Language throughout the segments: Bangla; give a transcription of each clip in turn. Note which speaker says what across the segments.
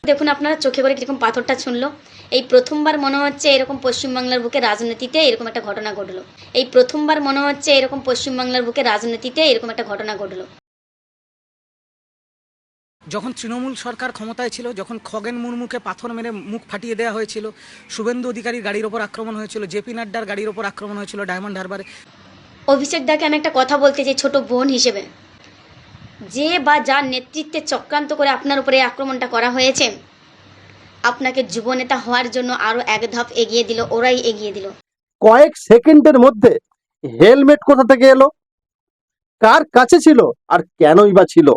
Speaker 1: দেখুন আপনারা চোখে করে কিরকম পাথরটা ছুঁড়লো। এই প্রথমবার মনে হচ্ছে এরকম পশ্চিমবাংলার বুকে রাজনীতিতে এরকম একটা ঘটনা ঘটলো। এই প্রথমবার মনে হচ্ছে এরকম পশ্চিমবাংলার বুকে রাজনীতিতে এরকম একটা ঘটনা ঘটলো।
Speaker 2: যখন তৃণমূল সরকার ক্ষমতায় ছিল, যখন খগেন মুর্মুকে পাথর মেরে মুখ ফাটিয়ে দেওয়া হয়েছিল, শুভেন্দু অধিকারীর গাড়ির ওপর আক্রমণ হয়েছিল, জেপি নাড্ডার গাড়ির ওপর আক্রমণ হয়েছিল ডায়মন্ড হারবারে।
Speaker 1: অভিষেক দাকে আমি একটা কথা বলতে চাই ছোট বোন হিসেবে, যে বা যার নেতৃত্বে চক্রান্ত করে আপনার উপরে আক্রমণটা করা হয়েছে, আপনাকে যুবনেতা হওয়ার জন্য আরো এক ধাপ এগিয়ে দিল, ওরাই এগিয়ে দিল।
Speaker 3: কয়েক সেকেন্ডের মধ্যে হেলমেট কোথা থেকে এলো, কার কাছে ছিল, আর কেনই বা ছিল?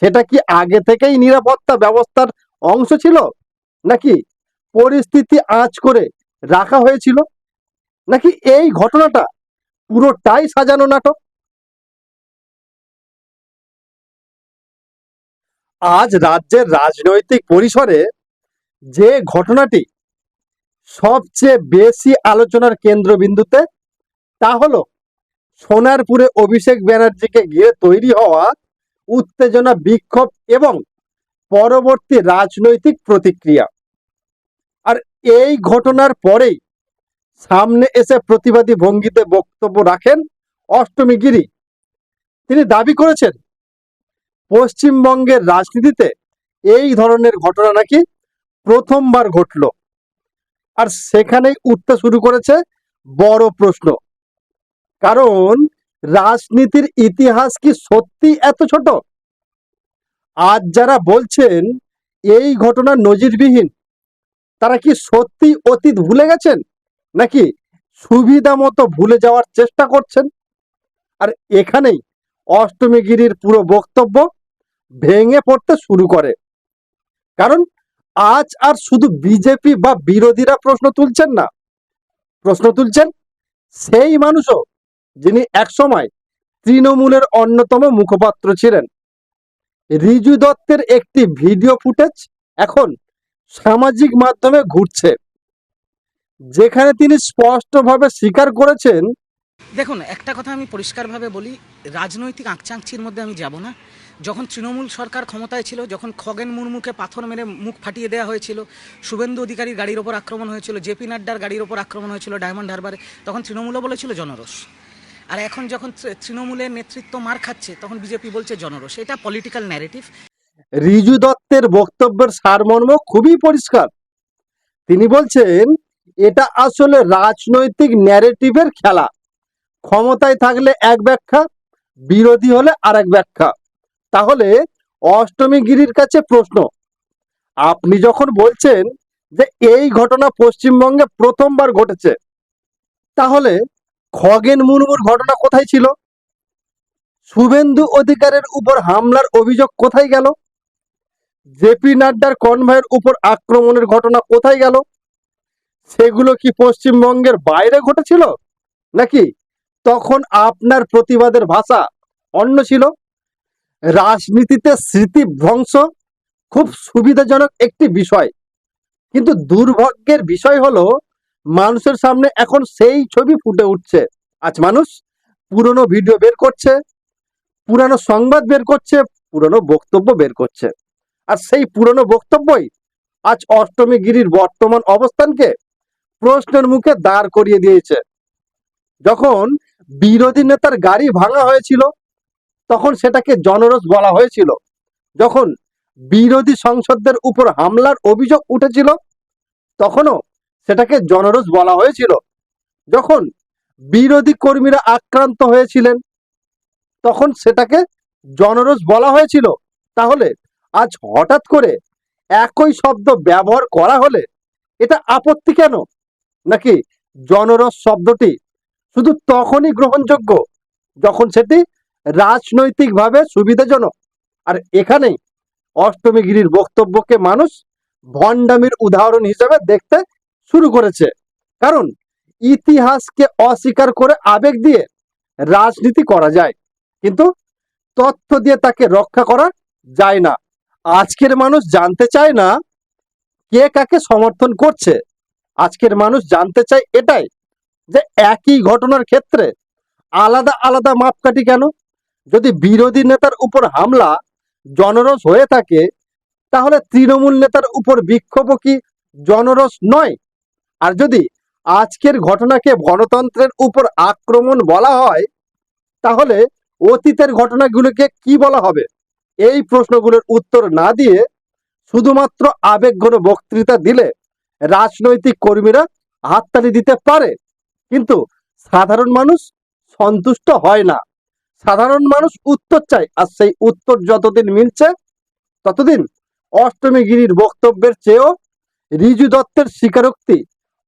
Speaker 3: সেটা কি আগে থেকেই নিরাপত্তা ব্যবস্থার অংশ ছিল, নাকি পরিস্থিতি আঁচ করে রাখা হয়েছিল, নাকি এই ঘটনাটা পুরোটাই সাজানো নাটক? আজ রাজ্যের রাজনৈতিক পরিসরে যে ঘটনাটি সবচেয়ে বেশি আলোচনার কেন্দ্রবিন্দুতে, তা হলো সোনারপুরে অভিষেক ব্যানার্জিকে ঘিরে তৈরি হওয়া উত্তেজনা, বিক্ষোভ এবং পরবর্তী রাজনৈতিক প্রতিক্রিয়া। আর এই ঘটনার পরেই সামনে এসে প্রতিবাদী ভঙ্গিতে বক্তব্য রাখেন অষ্টমী গিরি। তিনি দাবি করেছেন পশ্চিমবঙ্গের রাজনীতিতে এই ধরনের ঘটনা নাকি প্রথমবার ঘটল। আর সেখানেই উঠতে শুরু করেছে বড় প্রশ্ন, কারণ রাজনীতির ইতিহাস কি সত্যি এত ছোট? আজ যারা বলছেন এই ঘটনা নজিরবিহীন, তারা কি সত্যি অতীত ভুলে গেছেন, নাকি সুবিধা মতো ভুলে যাওয়ার চেষ্টা করছেন? আর এখানেই অষ্টমী গিরির পুরো বক্তব্য ভেঙে পড়তে শুরু করে। কারণ আজ আর শুধু বিজেপি বা বিরোধীরা প্রশ্ন তুলছেন না, প্রশ্ন তুলছেন সেই মানুষও যিনি একসময় তৃণমূলের অন্যতম মুখপাত্র ছিলেন। রিজু দত্তের একটি ভিডিও ফুটেজ এখন সামাজিক মাধ্যমে ঘুরছে, যেখানে তিনি স্পষ্টভাবে স্বীকার করেছেন।
Speaker 2: দেখুন, একটা কথা আমি পরিষ্কারভাবে বলি, রাজনৈতিক আঁকচাঁকচির মধ্যে আমি যাব না। যখন তৃণমূল সরকার ক্ষমতায় ছিল, যখন খগেন মুর্মুকে পাথর মেরে মুখ ফাটিয়ে দেওয়া হয়েছিল, শুভেন্দু অধিকারীর গাড়ির ওপর আক্রমণ হয়েছিল, জেপি নাড্ডার গাড়ির ওপর আক্রমণ হয়েছিল ডায়মন্ড হারবারে, তখন তৃণমূলও বলেছিল জনরোষ। আর এখন যখন তৃণমূলের নেতৃত্ব মার খাচ্ছে, তখন বিজেপি বলছে জনরোষ। এটা পলিটিক্যাল ন্যারেটিভ।
Speaker 3: রিজু দত্তের বক্তব্যের সারমর্ম খুবই পরিষ্কার। তিনি বলছেন এটা আসলে রাজনৈতিক ন্যারেটিভের খেলা। ক্ষমতায় থাকলে এক ব্যাখ্যা, বিরোধী হলে আরেক ব্যাখ্যা। তাহলে অষ্টমী গিরির কাছে প্রশ্ন, আপনি যখন বলছেন যে এই ঘটনা পশ্চিমবঙ্গে প্রথমবার ঘটেছে, তাহলে খগেন মুর্মুর ঘটনা কোথায় ছিল? শুভেন্দু অধিকারের উপর হামলার অভিযোগ কোথায় গেল? জেপি নাড্ডার কনভয়ের উপর আক্রমণের ঘটনা কোথায় গেল? সেগুলো কি পশ্চিমবঙ্গের বাইরে ঘটেছিল, নাকি তখন আপনার প্রতিবাদের ভাষা অন্য ছিল? রাজনীতিতে স্মৃতি ভ্রংশ খুব সুবিধাজনক একটি বিষয়, কিন্তু দুর্ভাগ্যের বিষয় হলো মানুষের সামনে এখন সেই ছবি ফুটে উঠছে। আজ মানুষ পুরনো ভিডিও বের করছে, পুরানো সংবাদ বের করছে, পুরনো বক্তব্য বের করছে। আর সেই পুরনো বক্তব্যই আজ অষ্টমী গিরির বর্তমান অবস্থানকে প্রশ্নের মুখে দাঁড় করিয়ে দিয়েছে। যখন বিরোধী নেতার গাড়ি ভাঙা হয়েছিল, তখন সেটাকে জনরোষ বলা হয়েছিল। যখন বিরোধী সংসদদের উপর হামলার অভিযোগ উঠেছিল, তখনও সেটাকে জনরোষ বলা হয়েছিল। যখন বিরোধী কর্মীরা আক্রান্ত হয়েছিলেন, তখন সেটাকে জনরোষ বলা হয়েছিল। তাহলে আজ হঠাৎ করে একই শব্দ ব্যবহার করা হলে এটা আপত্তি কেন? নাকি জনরস শব্দটি শুধু তখনই গ্রহণযোগ্য যখন সেটি রাজনৈতিকভাবে সুবিধাজনক? আর এখানেই অষ্টমী গিরির বক্তব্যকে মানুষ ভণ্ডামির উদাহরণ হিসেবে দেখতে শুরু করেছে। কারণ ইতিহাসকে অস্বীকার করে আবেগ দিয়ে রাজনীতি করা যায়, কিন্তু তথ্য দিয়ে তাকে রক্ষা করা যায় না। আজকের মানুষ জানতে চায় না কে কাকে সমর্থন করছে, আজকের মানুষ জানতে চায় এটাই যে একই ঘটনার ক্ষেত্রে আলাদা আলাদা মাপকাঠি কেন? যদি বিরোধী নেতার উপর হামলা জনরস হয়ে থাকে, তাহলে তৃণমূল নেতার উপর বিক্ষোভও কি জনরস নয়? আর যদি আজকের ঘটনাকে গণতন্ত্রের উপর আক্রমণ বলা হয়, তাহলে অতীতের ঘটনাগুলোকে কি বলা হবে? এই প্রশ্নগুলোর উত্তর না দিয়ে শুধুমাত্র আবেগঘন বক্তৃতা দিলে রাজনৈতিক কর্মীরা হাততালি দিতে পারে, কিন্তু সাধারণ মানুষ সন্তুষ্ট হয় না। সাধারণ মানুষ উত্তর চায়, আর সেই উত্তর যতদিন মিলছে ততদিন অষ্টমী গিরির বক্তব্যের চেয়েও রিজু দত্তের স্বীকারোক্তি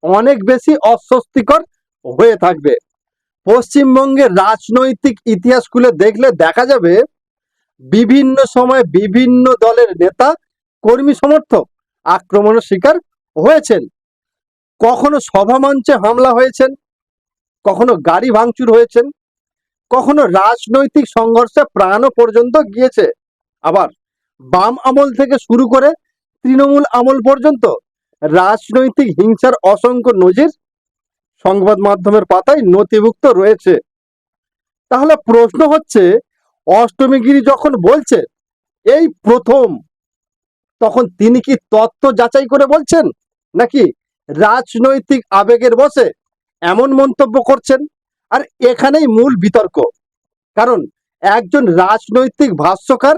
Speaker 3: অনেক বেশি অস্বস্তিকর হয়ে থাকবে। পশ্চিমবঙ্গের রাজনৈতিক ইতিহাস খুলে দেখলে দেখা যাবে বিভিন্ন সময় বিভিন্ন দলের নেতা, কর্মী, সমর্থক আক্রমণের শিকার হয়েছেন। কখনো সভা মঞ্চে হামলা হয়েছেন, কখনো গাড়ি ভাঙচুর হয়েছেন, কখনো রাজনৈতিক সংঘর্ষে প্রাণও পর্যন্ত গিয়েছে। আবার বাম আমল থেকে শুরু করে তৃণমূল আমল পর্যন্ত রাজনৈতিক হিংসার অসংখ্য নজির সংবাদ মাধ্যমের পাতায় নথিভুক্ত রয়েছে। তাহলে প্রশ্ন হচ্ছে, অষ্টমীগিরি যখন বলছে এই প্রথম, তখন তিনি কি তথ্য যাচাই করে বলছেন, নাকি রাজনৈতিক আবেগের বশে এমন মন্তব্য করছেন? আর এখানেই মূল বিতর্ক। কারণ একজন রাজনৈতিক ভাষ্যকার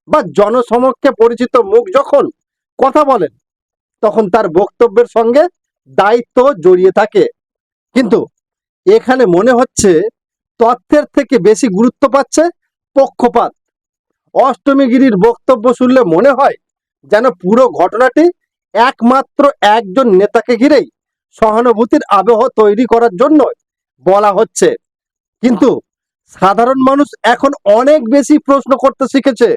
Speaker 3: বা জনসমক্ষে পরিচিত মুখ যখন কথা বলেন, তখন তার বক্তব্যের সঙ্গে দায়িত্ব জড়িয়ে থাকে। কিন্তু এখানে মনে হচ্ছে তথ্যের থেকে বেশি গুরুত্ব পাচ্ছে পক্ষপাত। অষ্টমীগিরির বক্তব্য শুনলে মনে হয় যেন পুরো ঘটনাটি একমাত্র একজন নেতাকে ঘিরেই সহানুভূতির আবহ তৈরি করার জন্য বলা হচ্ছে। কিন্তু সাধারণ মানুষ এখন অনেক বেশি প্রশ্ন করতে শিখেছে।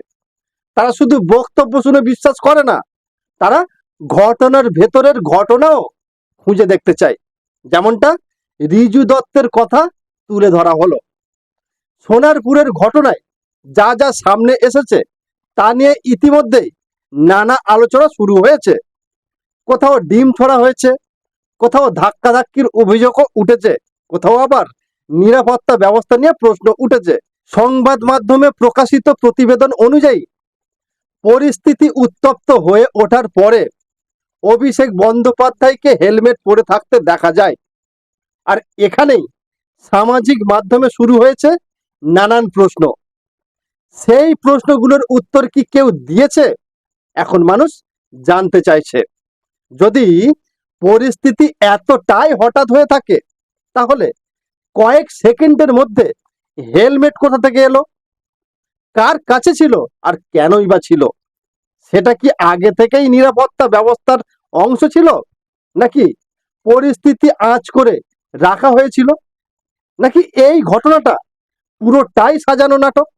Speaker 3: তারা শুধু বক্তব্য শুনে বিশ্বাস করে না, তারা ঘটনার ভেতরের ঘটনাও খুঁজে দেখতে চায়। যেমনটা রিজু দত্তের কথা তুলে ধরা হলো। সোনারপুরের ঘটনায় যা যা সামনে এসেছে তা নিয়ে ইতিমধ্যেই নানা আলোচনা শুরু হয়েছে। কোথাও ডিম ছোড়া হয়েছে, কোথাও ধাক্কাধাক্কির অভিযোগও উঠেছে, কোথাও আবার নিরাপত্তা ব্যবস্থা নিয়ে প্রশ্ন উঠেছে। সংবাদ মাধ্যমে প্রকাশিত প্রতিবেদন অনুযায়ী পরিস্থিতি উত্তপ্ত হয়ে ওঠার পরে অভিষেক বন্দ্যোপাধ্যায়কে হেলমেট পরে থাকতে দেখা যায়। আর এখানেই সামাজিক মাধ্যমে শুরু হয়েছে নানান প্রশ্ন। সেই প্রশ্নগুলোর উত্তর কি কেউ দিয়েছে? এখন মানুষ জানতে চাইছে। যদি পরিস্থিতি এতটাই হঠাৎ হয়ে থাকে, তাহলে কয়েক সেকেন্ডের মধ্যে হেলমেট কোথা থেকে এলো, কার কাছে ছিল, আর কেনই বা ছিল? সেটা কি আগে থেকেই নিরাপত্তা ব্যবস্থার অংশ ছিল, নাকি পরিস্থিতি আঁচ করে রাখা হয়েছিল, নাকি এই ঘটনাটা পুরোটাই সাজানো নাটক?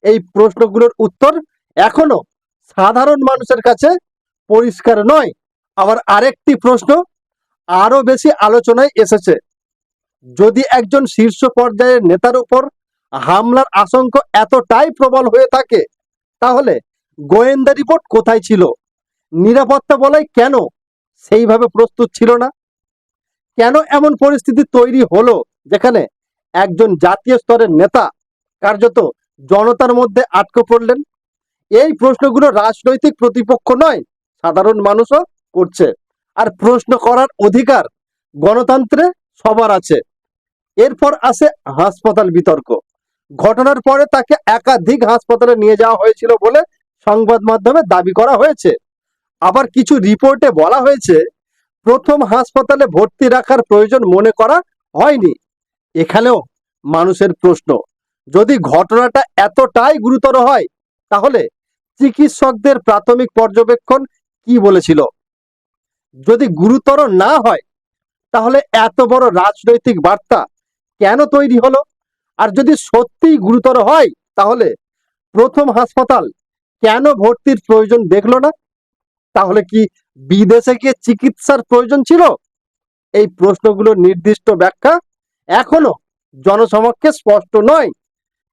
Speaker 3: এই প্রশ্নগুলোর উত্তর এখনো সাধারণ মানুষের কাছে পরিষ্কার নয়। আবার আরেকটি প্রশ্ন আরো বেশি আলোচনায় এসেছে। যদি একজন শীর্ষ পর্যায়ের নেতার উপর হামলার আশঙ্কা এতটাই প্রবল হয়ে থাকে, তাহলে গোয়েন্দা রিপোর্ট কোথায় ছিল? নিরাপত্তা বলয় কেন সেইভাবে প্রস্তুত ছিল না? কেন এমন পরিস্থিতি তৈরি হলো যেখানে একজন জাতীয় স্তরের নেতা কার্যত জনতার মধ্যে আটকে পড়লেন? এই প্রশ্নগুলো রাজনৈতিক প্রতিপক্ষ নয়, সাধারণ মানুষও করছে। আর প্রশ্ন করার অধিকার গণতন্ত্রে সবার আছে। এরপর আসে হাসপাতাল বিতর্ক। ঘটনার পরে তাকে একাধিক হাসপাতালে নিয়ে যাওয়া হয়েছিল বলে সংবাদ মাধ্যমে দাবি করা হয়েছে। আবার কিছু রিপোর্টে বলা হয়েছে প্রথম হাসপাতালে ভর্তি রাখার প্রয়োজন মনে করা হয়নি। এখানেও মানুষের প্রশ্ন, যদি ঘটনাটা এতটাই গুরুতর হয়, তাহলে চিকিৎসকদের প্রাথমিক পর্যবেক্ষণ কি বলেছিল? যদি গুরুতর না হয়, তাহলে এত বড় রাজনৈতিক বার্তা কেন তৈরি হলো? আর যদি সত্যিই গুরুতর হয়, তাহলে প্রথম হাসপাতাল কেন ভর্তির প্রয়োজন দেখলো না? তাহলে কি বিদেশে গিয়ে চিকিৎসার প্রয়োজন ছিল? এই প্রশ্নগুলোর নির্দিষ্ট ব্যাখ্যা এখনো জনসমক্ষে স্পষ্ট নয়।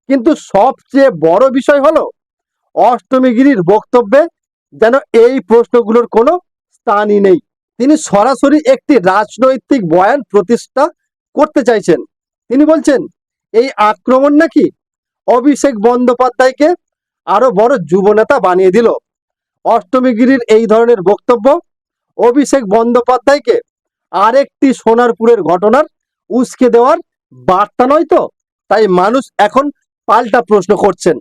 Speaker 3: কিন্তু সবচেয়ে বড় বিষয় হলো অষ্টমীগিরির বক্তব্যে যেন এই প্রশ্নগুলোর কোনো স্থানই নেই। তিনি সরাসরি একটি রাজনৈতিক বয়ান প্রতিষ্ঠা করতে চাইছেন। তিনি বলছেন এই আক্রমণ নাকি অভিষেক বন্দ্যোপাধ্যায়কে আরো বড় যুবনেতা বানিয়ে দিল। অষ্টমীগিরির এই ধরনের বক্তব্য অভিষেক বন্দ্যোপাধ্যায়কে আরেকটি সোনারপুরের ঘটনার উস্কে দেওয়ার বার্তা নয় তো? তাই মানুষ এখন পাল্টা প্রশ্ন করছেন,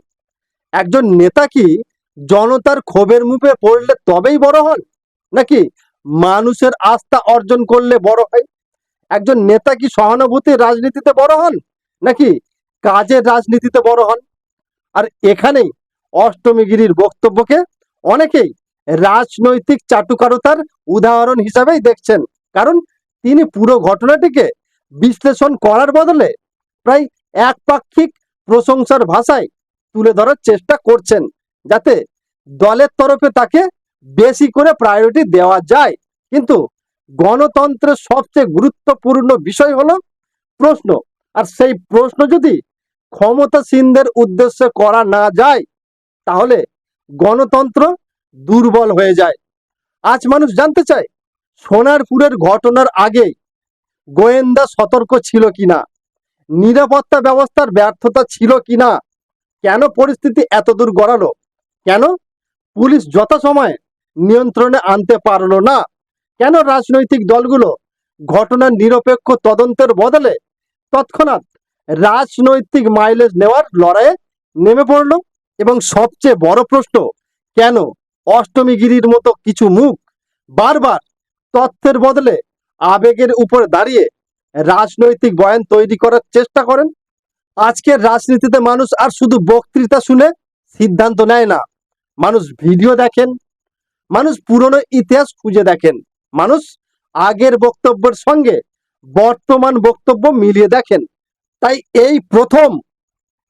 Speaker 3: একজন নেতা কি জনতার ক্ষোভের মুখে পড়লে তবেই বড় হন, নাকি মানুষের আস্থা অর্জন করলে বড় হয়? একজন নেতা কি সহানুভূতির রাজনীতিতে বড় হন, নাকি কাজের রাজনীতিতে বড় হন? আর এখানেই অষ্টমীগিরির বক্তব্যকে অনেকেই রাজনৈতিক চাটুকারতার উদাহরণ হিসাবেই দেখছেন। কারণ তিনি পুরো ঘটনাটিকে বিশ্লেষণ করার বদলে প্রায় একপাক্ষিক প্রশংসার ভাষায় তুলে ধরার চেষ্টা করছেন, যাতে দলের তরফে তাকে বেশি করে প্রায়োরিটি দেওয়া যায়। কিন্তু গণতন্ত্রের সবচেয়ে গুরুত্বপূর্ণ বিষয় হলো প্রশ্ন, আর সেই প্রশ্ন যদি ক্ষমতাসীনদের উদ্দেশ্যে করা না যায়, তাহলে গণতন্ত্র দুর্বল হয়ে যায়। আজ মানুষ জানতে চায় সোনারপুরের ঘটনার আগে গোয়েন্দা সতর্ক ছিল কিনা, নিরাপত্তা ব্যবস্থার ব্যর্থতা ছিল কিনা, কেন পরিস্থিতি এতদূর গড়ালো, কেন পুলিশ যথাসময়ে নিয়ন্ত্রণে আনতে পারলো না, কেন রাজনৈতিক দলগুলো ঘটনার নিরপেক্ষ তদন্তের বদলে তৎক্ষণাৎ রাজনৈতিক মাইলেজ নেওয়ার লড়াইয়ে নেমে পড়ল। এবং সবচেয়ে বড় প্রশ্ন, কেন অষ্টমীগিরির মতো কিছু মুখ বারবার তথ্যের বদলে আবেগের উপর দাঁড়িয়ে রাজনৈতিক বয়ান তৈরি করার চেষ্টা করেন? আজকের রাজনীতিতে মানুষ আর শুধু বক্তৃতা শুনে সিদ্ধান্ত নেয় না, মানুষ ভিডিও দেখেন, মানুষ পুরনো ইতিহাস খুঁজে দেখেন, মানুষ আগের বক্তব্যের সঙ্গে বর্তমান বক্তব্য মিলিয়ে দেখেন। তাই এই প্রথম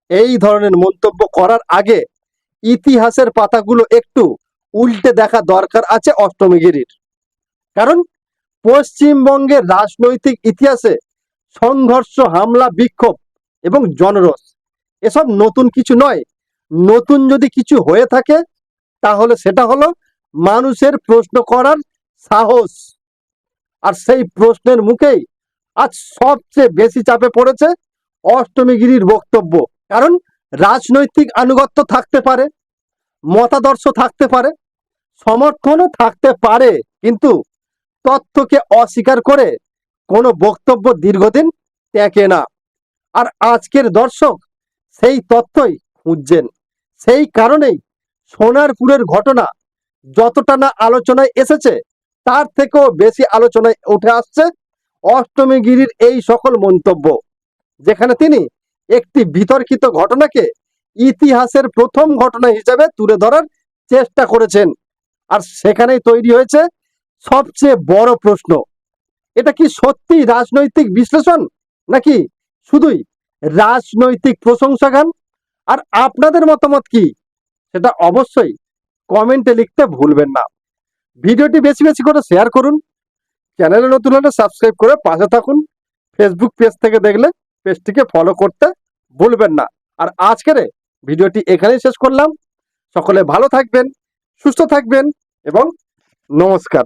Speaker 3: এই ধরনের মন্তব্য করার আগে ইতিহাসের পাতাগুলো একটু উল্টে দেখা দরকার আছে অষ্টমীগিরির। কারণ পশ্চিমবঙ্গের রাজনৈতিক ইতিহাসে সংঘর্ষ, হামলা, বিক্ষোভ এবং জনরোষ এসব নতুন কিছু নয়। নতুন যদি কিছু হয়ে থাকে তাহলে সেটা হলো মানুষের প্রশ্ন করার সাহস। আর সেই প্রশ্নের মুখেই আজ সবচেয়ে বেশি চাপে পড়েছে অষ্টমীগিরির বক্তব্য। কারণ রাজনৈতিক আনুগত্য থাকতে পারে, মতাদর্শ থাকতে পারে, সমর্থনও থাকতে পারে, কিন্তু তথ্যকে অস্বীকার করে কোনো বক্তব্য দীর্ঘদিন টেকে না। আর আজকের দর্শক সেই তথ্যই খুঁজছেন। সেই কারণেই সোনারপুরের ঘটনা যতটা না আলোচনায় এসেছে, তার থেকেও বেশি আলোচনায় উঠে আসছে অষ্টমীগিরির এই সকল মন্তব্য, যেখানে তিনি একটি বিতর্কিত ঘটনাকে ইতিহাসের প্রথম ঘটনা হিসেবে তুলে ধরার চেষ্টা করেছেন। আর সেখানেই তৈরি হয়েছে সবচেয়ে বড় প্রশ্ন, এটা কি সত্যি রাজনৈতিক বিশ্লেষণ, নাকি শুধুই রাজনৈতিক প্রশংসা গান? আর আপনাদের মতামত কি, সেটা অবশ্যই কমেন্টে লিখতে ভুলবেন না। ভিডিওটি বেশি বেশি করে শেয়ার করুন, চ্যানেলে নতুন হলে সাবস্ক্রাইব করে পাশে থাকুন। ফেসবুক পেজ থেকে দেখলে পেজটিকে ফলো করতে ভুলবেন না। আর আজকের ভিডিওটি এখানেই শেষ করলাম। সকলে ভালো থাকবেন, সুস্থ থাকবেন এবং নমস্কার।